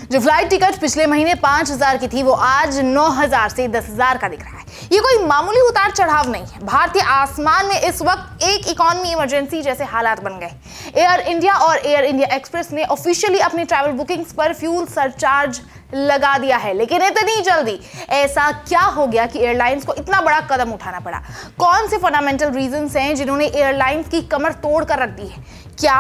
जो flight ticket पिछले महीने 5,000 की थी वो आज 9,000 से 10,000 का दिख रहा है। ये कोई मामूली उतार चढ़ाव नहीं है। भारतीय आसमान में इस वक्त एक इकोनॉमी इमरजेंसी जैसे हालात बन गए। एयर इंडिया और एयर इंडिया एक्सप्रेस ने ऑफिशियली अपनी ट्रैवल बुकिंग्स पर फ्यूल सरचार्ज लगा दिया है। लेकिन इतनी जल्दी ऐसा क्या हो गया कि एयरलाइंस को इतना बड़ा कदम उठाना पड़ा? कौन से फंडामेंटल रीजंस हैं जिन्होंने एयरलाइंस की कमर तोड़ कर रख दी है? क्या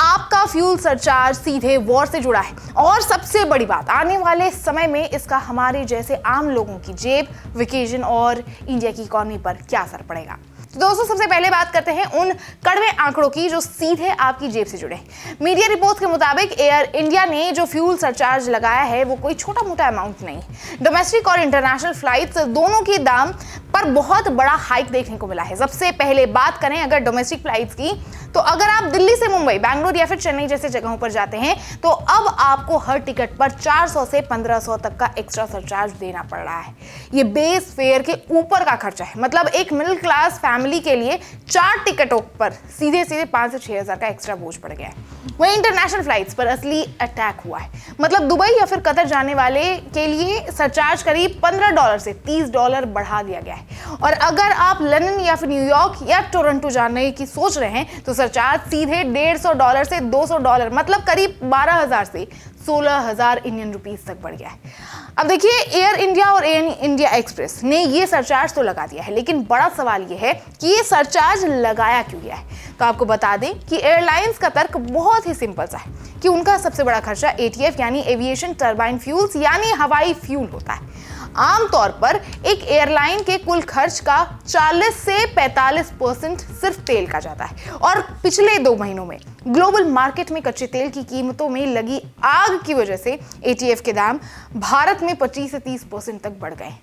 आपका फ्यूल सरचार्ज सीधे वॉर से जुड़ा है? और सबसे बड़ी बात, आने वाले समय में इसका हमारे जैसे आम लोगों की जेब, वेकेशन और इंडिया की इकोनॉमी पर क्या असर पड़ेगा? तो दोस्तों, सबसे पहले बात करते हैं उन कड़वे आंकड़ों की जो सीधे आपकी जेब से जुड़े हैं। मीडिया रिपोर्ट्स के मुताबिक एयर इंडिया ने जो फ्यूल सरचार्ज लगाया है वो कोई छोटा मोटा अमाउंट नहीं। डोमेस्टिक और इंटरनेशनल फ्लाइट्स दोनों के दाम पर बहुत बड़ा हाइक देखने को मिला है। सबसे पहले बात करें अगर डोमेस्टिक फ्लाइट्स की, तो अगर आप दिल्ली से मुंबई, बैंगलोर या फिर चेन्नई जैसे जगहों पर जाते हैं तो अब आपको हर टिकट पर 400 से 1500 तक का एक्स्ट्रा सरचार्ज देना पड़ रहा है। ये बेस फेयर के ऊपर का खर्चा है। मतलब एक मिडिल क्लास फैमिली के लिए 4 टिकटों पर सीधे सीधे 5 से 6,000 का एक्स्ट्रा बोझ पड़ गया है। वहीं इंटरनेशनल फ्लाइट्स पर असली अटैक हुआ है। मतलब दुबई या फिर कतर जाने वाले के लिए सरचार्ज करीब $15 से $30 बढ़ा दिया गया है। और अगर आप लंदन या फिर न्यूयॉर्क या टोरंटो जाने की सोच रहे हैं तो सरचार्ज सीधे $150 से $200, मतलब करीब 12,000 से 16,000 इंडियन रुपीस तक बढ़ गया है। अब देखिए, एयर इंडिया और एयर इंडिया एक्सप्रेस ने ये सरचार्ज तो लगा दिया है, लेकिन बड़ा सवाल ये है कि ये सरचार्ज लगाया क्यों गया है। तो आपको बता दें कि एयरलाइंस का तर्क बहुत ही सिंपल सा है कि उनका सबसे बड़ा खर्चा एटीएफ यानी एविएशन टर्बाइन फ्यूल्स यानी हवाई फ्यूल होता है। आमतौर पर एक एयरलाइन के कुल खर्च का 40 से 45% सिर्फ तेल का जाता है। और पिछले 2 महीनों में ग्लोबल मार्केट में कच्चे तेल की कीमतों में लगी आग की वजह से एटीएफ के दाम भारत में 25 से 30% तक बढ़ गए।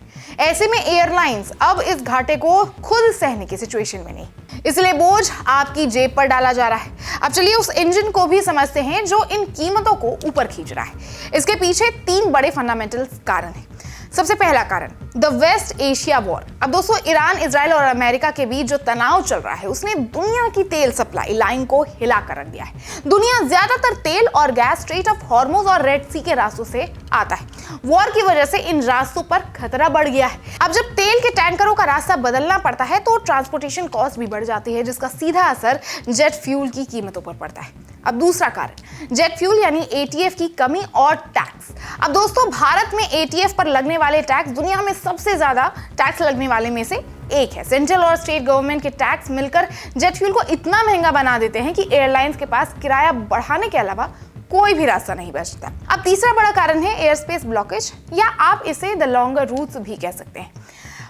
ऐसे में एयरलाइंस अब इस घाटे को खुद सहने की सिचुएशन में नहीं, इसलिए बोझ आपकी जेब पर डाला जा रहा है। अब चलिए उस इंजन को भी समझते हैं जो इन कीमतों को ऊपर खींच रहा है। इसके पीछे 3 बड़े फंडामेंटल कारण हैं। सबसे पहला कारण, द वेस्ट एशिया वॉर। अब दोस्तों, ईरान, इजराइल और अमेरिका के बीच जो तनाव चल रहा है उसने दुनिया की तेल सप्लाई लाइन को हिला कर रख दिया है। दुनिया ज्यादातर तेल और गैस स्ट्रेट ऑफ हॉर्मुज और रेड सी के रास्तों से आता है। वॉर की वजह से इन रास्तों पर खतरा बढ़ गया है। अब जब तेल के टैंकरों का रास्ता बदलना पड़ता है तो ट्रांसपोर्टेशन कॉस्ट भी बढ़ जाती है, जिसका सीधा असर जेट फ्यूल की कीमतों पर पड़ता है। अब दूसरा कारण, जेट फ्यूल यानी एटीएफ की कमी और टैक्स। अब दोस्तों, भारत में एटीएफ पर लगने वाले टैक्स दुनिया में सबसे ज्यादा टैक्स लगने वाले में से एक है। सेंट्रल और स्टेट गवर्नमेंट के टैक्स मिलकर जेट फ्यूल को इतना महंगा बना देते हैं कि एयरलाइंस के पास किराया बढ़ाने के अलावा कोई भी रास्ता नहीं बचता। अब तीसरा बड़ा कारण है एयर स्पेस ब्लॉकेज, या आप इसे द लॉन्गर रूट्स भी कह सकते हैं।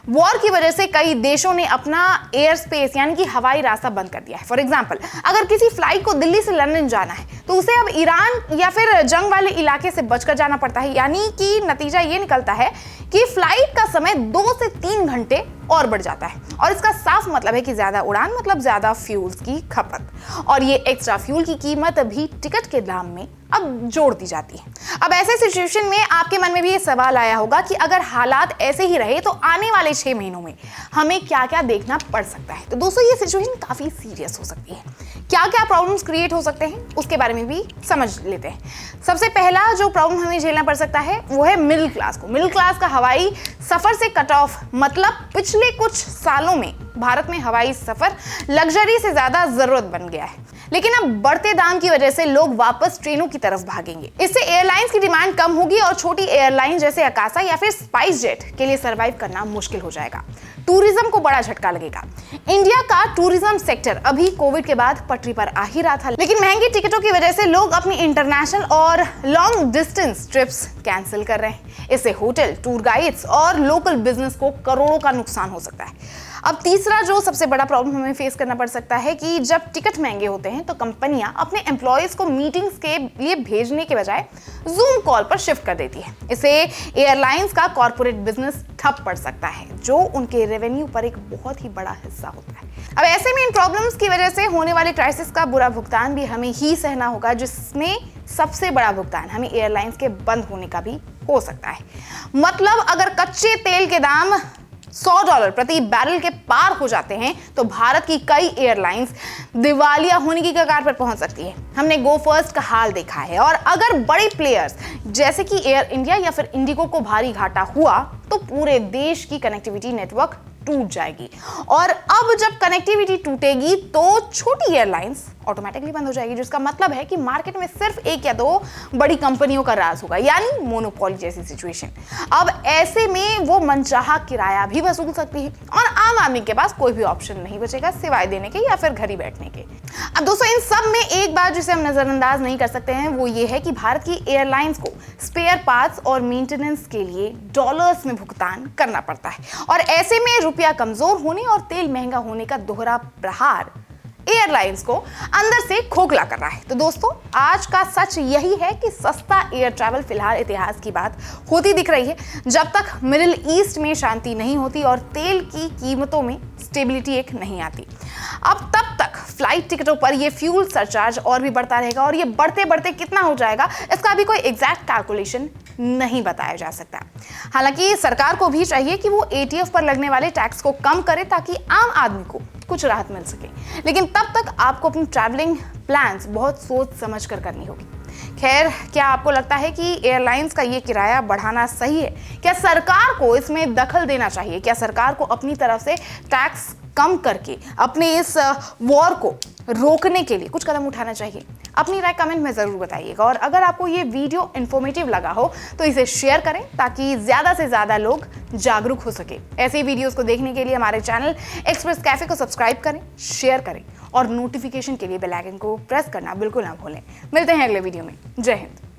वॉर की वजह से कई देशों ने अपना एयर स्पेस यानी कि हवाई रास्ता बंद कर दिया है। फॉर एग्जांपल, अगर किसी फ्लाइट को दिल्ली से लंदन जाना है तो उसे अब ईरान या फिर जंग वाले इलाके से बचकर जाना पड़ता है। यानी कि नतीजा ये निकलता है कि फ्लाइट का समय 2 से 3 घंटे और बढ़ जाता है। और इसका साफ मतलब है कि ज्यादा उड़ान मतलब ज्यादा फ्यूल्स की खपत, और ये एक्स्ट्रा फ्यूल की कीमत भी टिकट के दाम में अब जोड़ दी जाती है। अब ऐसे सिचुएशन में आपके मन में भी ये सवाल आया होगा कि अगर हालात ऐसे ही रहे तो आने वाले 6 महीनों में हमें क्या क्या देखना पड़ सकता है। तो दोस्तों, ये सिचुएशन काफी सीरियस हो सकती है। क्या क्या प्रॉब्लम्स क्रिएट हो सकते हैं उसके बारे में भी समझ लेते हैं। सबसे पहला जो प्रॉब्लम हमें झेलना पड़ सकता है वो है मिडिल क्लास को। मिडिल क्लास का हवाई सफर से कट ऑफ, मतलब पिछले कुछ सालों में भारत में हवाई सफर लग्जरी से ज्यादा जरूरत बन गया है। लेकिन अब बढ़ते दाम की वजह से लोग वापस ट्रेनों की तरफ भागेंगे। इससे एयरलाइंस की डिमांड कम होगी और छोटी एयरलाइन जैसे अकासा या फिर स्पाइस जेट के लिए सरवाइव करना मुश्किल हो जाएगा। टूरिज्म को बड़ा झटका लगेगा। इंडिया का टूरिज्म सेक्टर अभी कोविड के बाद पटरी पर आ ही रहा था, लेकिन महंगी टिकटों की वजह से लोग अपनी इंटरनेशनल और लॉन्ग डिस्टेंस ट्रिप्स कैंसिल कर रहे हैं। इससे होटल, टूर गाइड्स और लोकल बिजनेस को करोड़ों का नुकसान हो सकता है। अब तीसरा जो सबसे बड़ा प्रॉब्लम हमें फेस करना पड़ सकता है कि जब टिकट महंगे होते हैं तो कंपनियां अपने एम्प्लॉयज को मीटिंग्स के लिए भेजने के बजाय जूम कॉल पर शिफ्ट कर देती है। इससे एयरलाइंस का कॉर्पोरेट बिजनेस ठप पड़ सकता है, जो उनके रेवेन्यू पर एक बहुत ही बड़ा हिस्सा होता है। अब ऐसे में इन प्रॉब्लम्स की वजह से होने वाले क्राइसिस का बुरा भुगतान भी हमें ही सहना होगा, जिसमें सबसे बड़ा भुगतान हमें एयरलाइंस के बंद होने का भी हो सकता है। मतलब अगर कच्चे तेल के दाम $100 प्रति बैरल के पार हो जाते हैं तो भारत की कई एयरलाइंस दिवालिया होने की कगार पर पहुंच सकती है। हमने गो फर्स्ट का हाल देखा है, और अगर बड़े प्लेयर्स जैसे कि एयर इंडिया या फिर इंडिगो को भारी घाटा हुआ तो पूरे देश की कनेक्टिविटी नेटवर्क टूट जाएगी। और अब जब कनेक्टिविटी टूटेगी तो छोटी एयरलाइंस ऑटोमेटिकली बंद हो जाएगी, जिसका मतलब है कि मार्केट में सिर्फ एक या दो बड़ी कंपनियों का राज होगा, यानी मोनोपोली जैसी सिचुएशन। अब ऐसे में वो मनचाहा किराया भी वसूल सकती है और आम आदमी के पास कोई भी ऑप्शन नहीं बचेगा सिवाय देने के या फिर घर ही बैठने के। अब दोस्तों, इन सब में एक बात जिसे हम नजरअंदाज नहीं कर सकते हैं वो ये है कि भारत की एयरलाइंस को स्पेयर पार्ट्स और मेंटेनेंस के लिए डॉलर्स में भुगतान करना पड़ता है, और ऐसे में रुपया कमजोर होने और तेल महंगा होने का दोहरा प्रहार एयरलाइंस को अंदर से खोखला कर रहा है। तो दोस्तों, आज का सच यही है कि सस्ता एयर ट्रैवल फिलहाल इतिहास की बात होती दिख रही है, जब तक मिडिल ईस्ट में शांति नहीं होती और तेल की कीमतों में स्टेबिलिटी एक नहीं आती। अब तब तक फ्लाइट टिकटों पर ये फ्यूल सरचार्ज और भी बढ़ता रहेगा, और ये बढ़ते बढ़ते कितना हो जाएगा इसका भी कोई एग्जैक्ट कैलकुलेशन नहीं बताया जा सकता। हालांकि सरकार को भी चाहिए कि वो एटीएफ पर लगने वाले टैक्स को कम करे ताकि आम आदमी को कुछ राहत मिल सके, लेकिन तब तक आपको अपनी ट्रैवलिंग प्लान्स बहुत सोच समझ कर करनी होगी। खैर, क्या आपको लगता है कि एयरलाइंस का ये किराया बढ़ाना सही है? क्या सरकार को इसमें दखल देना चाहिए? क्या सरकार को अपनी तरफ से टैक्स कम करके अपने इस वॉर को रोकने के लिए कुछ कदम उठाना चाहिए? अपनी राय कमेंट में जरूर बताइएगा, और अगर आपको ये वीडियो इन्फॉर्मेटिव लगा हो तो इसे शेयर करें ताकि ज्यादा से ज्यादा लोग जागरूक हो सके। ऐसे वीडियोस को देखने के लिए हमारे चैनल एक्सप्रेस कैफे को सब्सक्राइब करें, शेयर करें, और नोटिफिकेशन के लिए बेल आइकन को प्रेस करना बिल्कुल ना भूलें। मिलते हैं अगले वीडियो में। जय हिंद।